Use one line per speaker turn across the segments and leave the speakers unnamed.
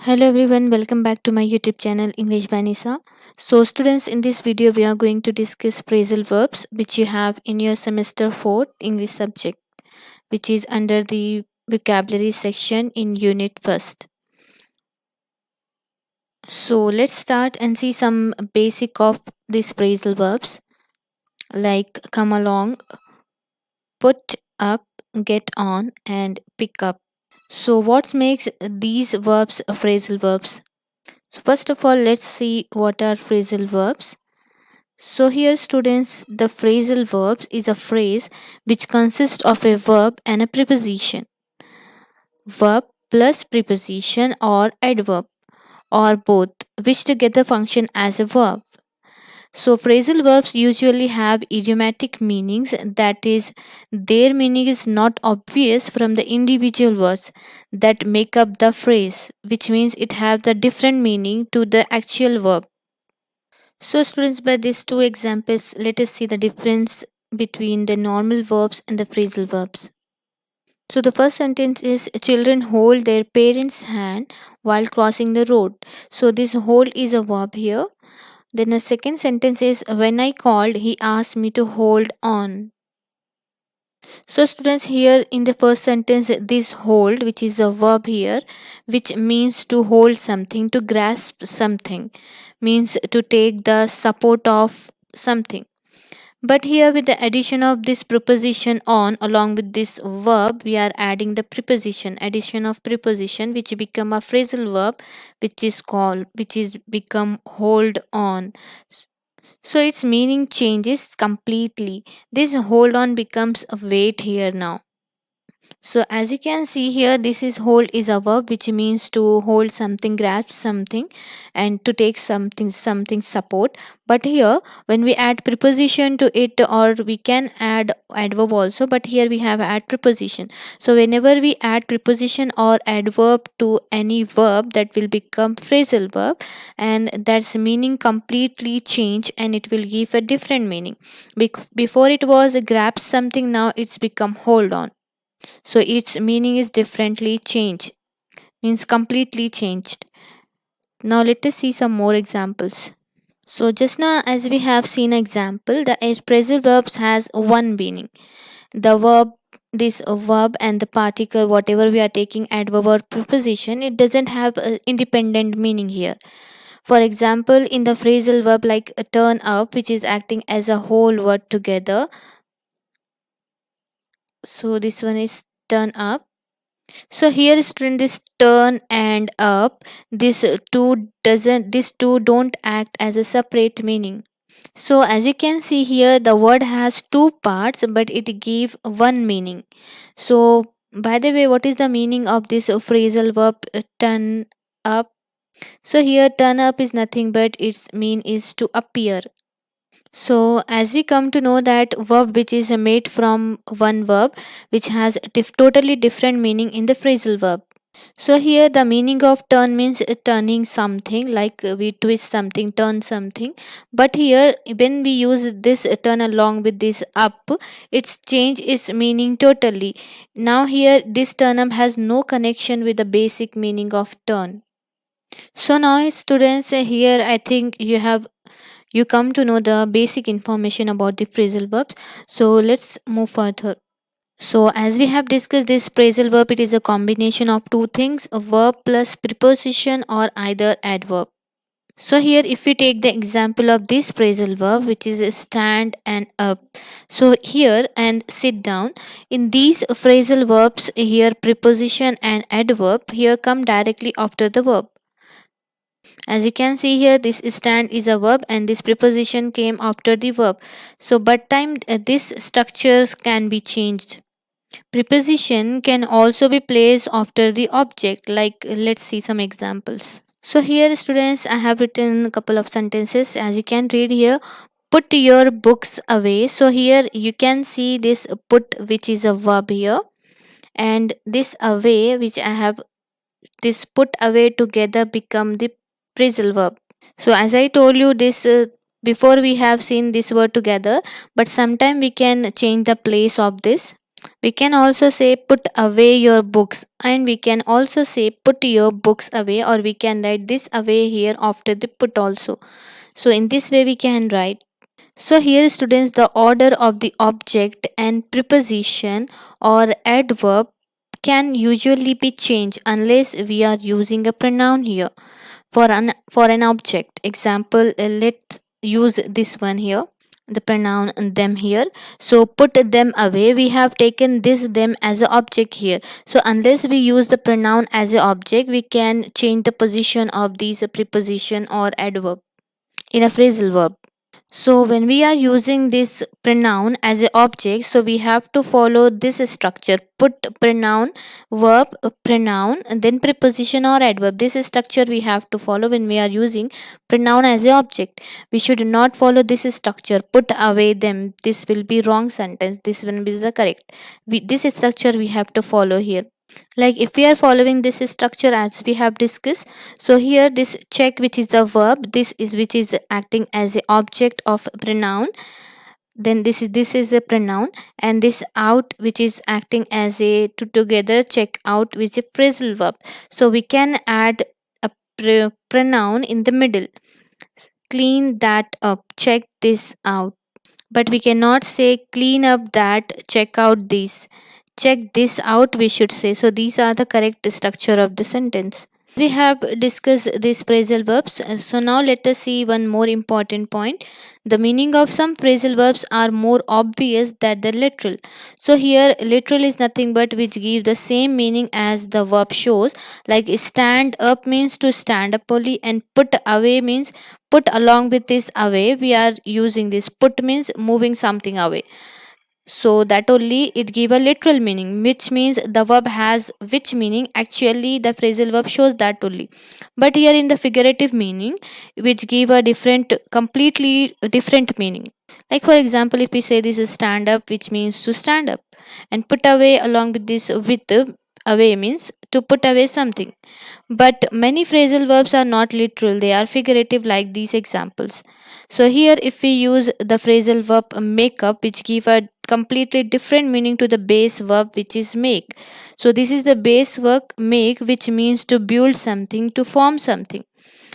Hello everyone, welcome back to my YouTube channel English by Nisa. So students, in this video we are going to discuss phrasal verbs which you have in your semester 4 English subject, which is under the vocabulary section in unit first. So let's start and see some basic of these phrasal verbs like come along, put up, get on and pick up. So what makes these verbs phrasal verbs? So first of all, let's see what are phrasal verbs. So here students, the phrasal verb is a phrase which consists of a verb and a preposition. Verb plus preposition or adverb or both, which together function as a verb. So phrasal verbs usually have idiomatic meanings, that is, their meaning is not obvious from the individual words that make up the phrase, which means it have the different meaning to the actual verb. So, students, by these two examples, let us see the difference between the normal verbs and the phrasal verbs. So, the first sentence is children hold their parents' hand while crossing the road. So, this hold is a verb here. Then, the second sentence is when I called, he asked me to hold on. So, students, here in the first sentence, this hold, which is a verb here, which means to hold something, to grasp something, means to take the support of something. But here, with the addition of this preposition on along with this verb, we are adding the preposition, addition of preposition, which become a phrasal verb, which is become hold on. So its meaning changes completely. This hold on becomes a weight here now. So as you can see here, this is hold is a verb which means to hold something, grasp something, and to take something support. But here when we add preposition to it, or we can add adverb also, but here we have add preposition. So whenever we add preposition or adverb to any verb, that will become phrasal verb, and that's meaning completely change and it will give a different meaning. Before it was grasp something, now it's become hold on, so its meaning is differently changed, means completely changed. Now let us see some more examples. So just now as we have seen example, the phrasal verbs has one meaning. The verb, this verb and the particle, whatever we are taking adverb or preposition, it doesn't have a independent meaning here. For example, in the phrasal verb like turn up, which is acting as a whole word together, so this one is turn up. So here student, this turn and up, these two don't act as a separate meaning. So as you can see here, the word has two parts but it give one meaning. So by the way, what is the meaning of this phrasal verb turn up? So here turn up is nothing but its mean is to appear. So, as we come to know that verb which is made from one verb which has totally different meaning in the phrasal verb. So here the meaning of turn means turning something, like we twist something, turn something. But here when we use this turn along with this up, it's change its meaning totally. Now here this turn up has no connection with the basic meaning of turn. So now students, here I think you come to know the basic information about the phrasal verbs. So let's move further. So as we have discussed, this phrasal verb, it is a combination of two things, a verb plus preposition or either adverb. So here if we take the example of this phrasal verb, which is stand and up, so here and sit down, in these phrasal verbs here preposition and adverb here come directly after the verb. As you can see here, this stand is a verb and this preposition came after the verb. So but time this structures can be changed. Preposition can also be placed after the object, like let's see some examples. So here students, I have written a couple of sentences. As you can read here, put your books away. So here you can see this put, which is a verb here, and this away, which I have, this put away together become the phrasal verb. So as I told you this, before we have seen this word together, but sometime we can change the place of this. We can also say put away your books, and we can also say put your books away, or we can write this away here after the put also. So in this way we can write. So here students, the order of the object and preposition or adverb can usually be changed unless we are using a pronoun here for an object. Example, let's use this one here, the pronoun them here. So put them away, we have taken this them as an object here. So unless we use the pronoun as an object, we can change the position of these preposition or adverb in a phrasal verb. So when we are using this pronoun as an object, so we have to follow this structure. Put pronoun, verb, pronoun, and then preposition or adverb. This is structure we have to follow when we are using pronoun as an object. We should not follow this structure. Put away them. This will be wrong sentence. This one is the correct. This is structure we have to follow here. Like if we are following this structure as we have discussed, so here this check, which is the verb, this is which is acting as a object of pronoun, then this is a pronoun, and this out which is acting as a together check out, which is a phrasal verb. So we can add a pronoun in the middle. Clean that up, check this out, but we cannot say clean up that, check out this. Check this out, we should say. So these are the correct structure of the sentence. We have discussed these phrasal verbs. So now let us see one more important point. The meaning of some phrasal verbs are more obvious than the literal. So here literal is nothing but which give the same meaning as the verb shows. Like stand up means to stand up only, and put away means put along with this away. We are using this put means moving something away, so that only it give a literal meaning, which means the verb has which meaning. Actually the phrasal verb shows that only, but here in the figurative meaning, which give a different, completely different meaning. Like for example, if we say this is stand up, which means to stand up, and put away along with this with away means to put away something. But many phrasal verbs are not literal, they are figurative, like these examples. So here if we use the phrasal verb make up, which give a completely different meaning to the base verb, which is make. So this is the base verb make, which means to build something, to form something.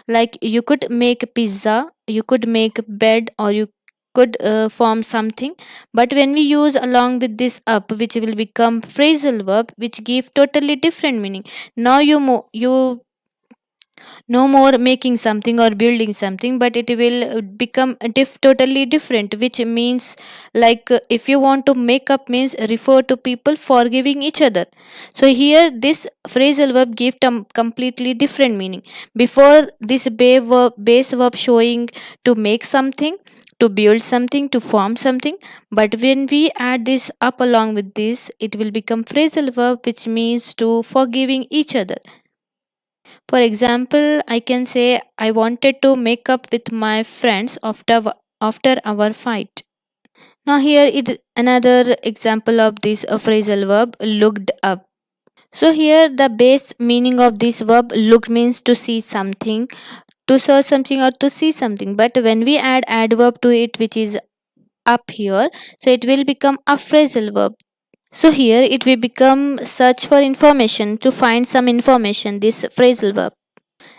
Like you could make pizza, you could make bed, or you could form something. But when we use along with this up, which will become phrasal verb, which give totally different meaning. Now you no more making something or building something, but it will become totally different, which means like if you want to make up means refer to people forgiving each other. So here this phrasal verb give completely different meaning. Before this base verb showing to make something, to build something, to form something, but when we add this up along with this, it will become phrasal verb, which means to forgiving each other. For example, I can say I wanted to make up with my friends after our fight. Now here is another example of this phrasal verb looked up. So here the base meaning of this verb look means to see something, to search something, or to see something. But when we add adverb to it, which is up here, so it will become a phrasal verb. So here it will become search for information, to find some information, this phrasal verb.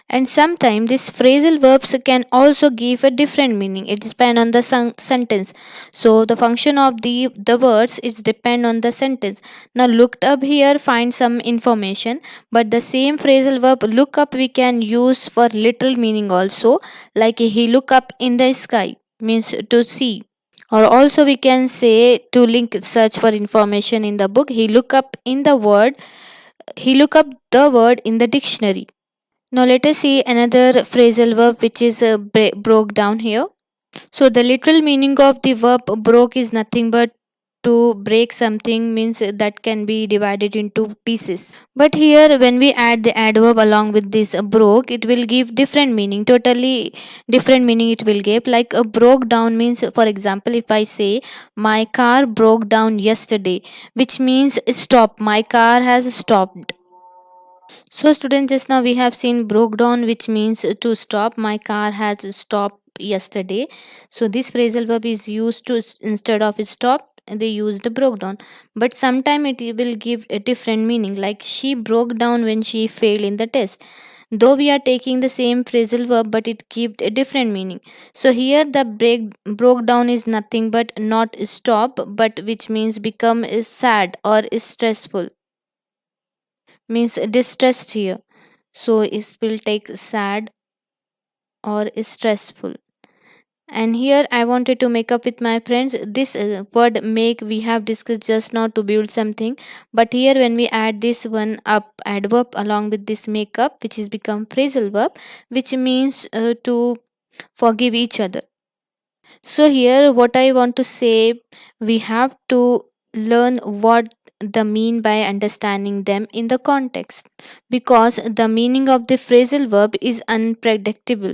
And sometimes these phrasal verbs can also give a different meaning. It depends on the sentence. So the function of the words is depend on the sentence. Now looked up here find some information, but the same phrasal verb look up we can use for literal meaning also. Like he look up in the sky means to see. Or also we can say to link search for information in the book. He look up the word in the dictionary. Now let us see another phrasal verb which is broke down here. So the literal meaning of the verb broke is nothing but to break something, means that can be divided into pieces. But here when we add the adverb along with this broke, it will give different meaning, totally different meaning it will give. Like a broke down means, for example, if I say my car broke down yesterday, which means stop, my car has stopped. So, students, just now we have seen broke down, which means to stop. My car has stopped yesterday. So, this phrasal verb is used to instead of stop. they used broke down. But sometime it will give a different meaning, like she broke down when she failed in the test. Though we are taking the same phrasal verb, but it gives a different meaning. So here the broke down is nothing but not stop, but which means become is sad or is stressful, means distressed here. So it will take sad or is stressful. And here I wanted to make up with my friends this word make we have discussed just now to build something. But here when we add this one up adverb along with this makeup, which is become phrasal verb, which means to forgive each other. So here what I want to say, we have to learn what the mean by understanding them in the context, because the meaning of the phrasal verb is unpredictable.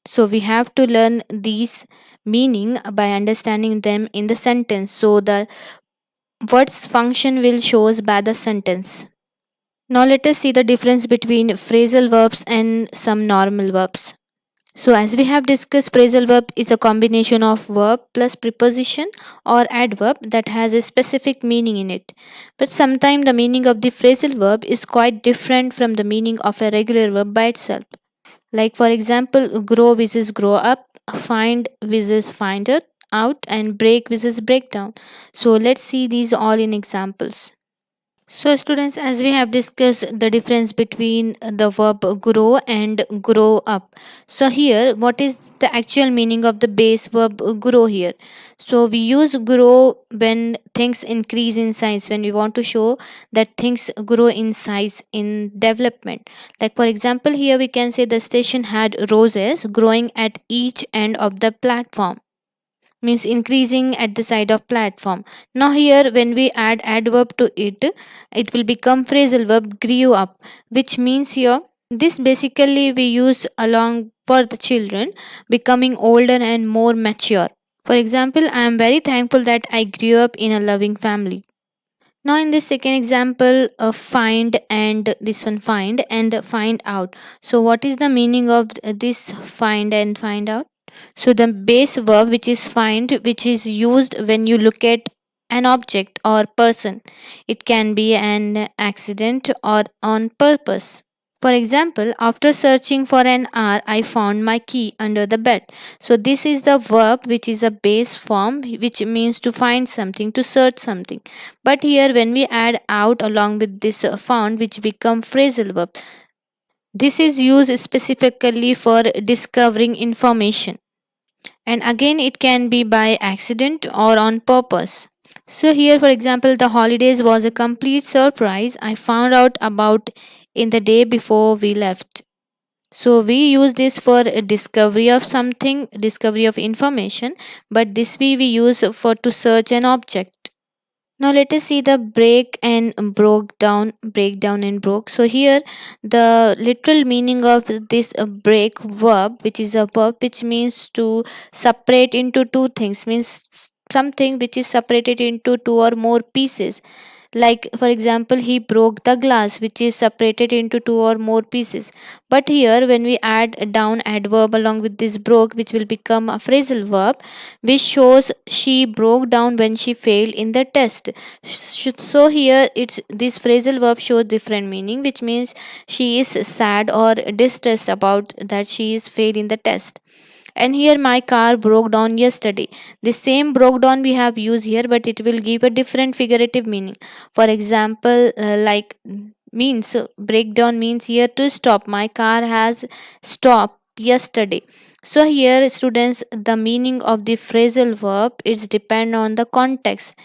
So we have to learn these meaning by understanding them in the sentence, so the words function will shows by the sentence. Now let us see the difference between phrasal verbs and some normal verbs. So, as we have discussed, phrasal verb is a combination of verb plus preposition or adverb that has a specific meaning in it. But sometimes the meaning of the phrasal verb is quite different from the meaning of a regular verb by itself. Like, for example, grow versus grow up, find versus find it out, and break versus break down. So, let's see these all in examples. So, students, as we have discussed the difference between the verb grow and grow up. So, here, what is the actual meaning of the base verb grow here? So, we use grow when things increase in size, when we want to show that things grow in size in development. Like, for example, here we can say the station had roses growing at each end of the platform, means increasing at the side of platform. Now here when we add adverb to it, it will become phrasal verb grew up, which means here this basically we use along for the children becoming older and more mature. For example, I am very thankful that I grew up in a loving family. Now, in this second example, find and this one find and find out. So, what is the meaning of this find and find out? So, the base verb, which is find, which is used when you look at an object or person. It can be an accident or on purpose. For example, after searching for an hour, I found my key under the bed. So, this is the verb which is a base form, which means to find something, to search something. But here, when we add out along with this found, which become phrasal verb, this is used specifically for discovering information. And again, it can be by accident or on purpose. So, here, for example, the holidays was a complete surprise. I found out about in the day before we left. So we use this for a discovery of something, discovery of information, but this we use for to search an object. Now let us see the break and broke down, breakdown and broke. So here the literal meaning of this break verb, which is a verb which means to separate into two things, means something which is separated into two or more pieces. Like, for example, he broke the glass, which is separated into two or more pieces. But here, when we add a down adverb along with this broke, which will become a phrasal verb, which shows she broke down when she failed in the test. So here, it's this phrasal verb shows different meaning, which means she is sad or distressed about that she is failed in the test. And here my car broke down yesterday. The same broke down we have used here, but it will give a different figurative meaning. For example, like means breakdown means here to stop. My car has stopped yesterday. So here students, the meaning of the phrasal verb is depend on the context.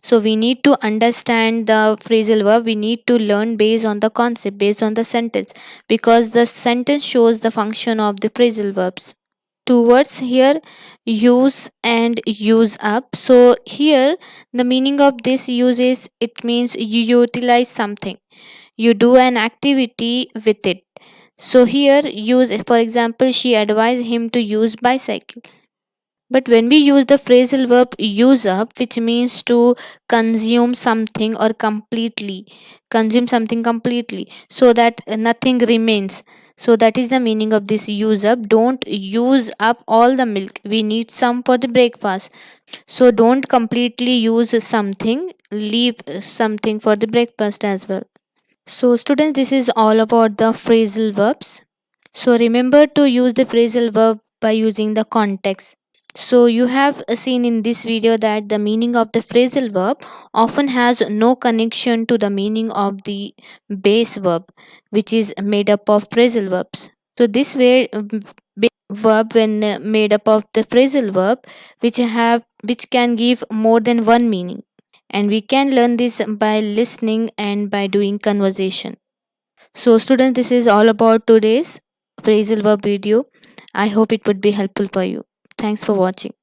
So we need to understand the phrasal verb. We need to learn based on the concept, based on the sentence, because the sentence shows the function of the phrasal verbs. Two words here, use and use up. So here the meaning of this use is it means you utilize something, you do an activity with it. So here use, for example, she advised him to use bicycle. But when we use the phrasal verb use up, which means to consume something or completely, consume something completely, so that nothing remains. So that is the meaning of this use up. Don't use up all the milk. We need some for the breakfast. So don't completely use something, leave something for the breakfast as well. So, students, this is all about the phrasal verbs. So, remember to use the phrasal verb by using the context. So, you have seen in this video that the meaning of the phrasal verb often has no connection to the meaning of the base verb, which is made up of phrasal verbs. So, this way, verb when made up of the phrasal verb, which can give more than one meaning, and we can learn this by listening and by doing conversation. So, students, this is all about today's phrasal verb video. I hope it would be helpful for you. Thanks for watching.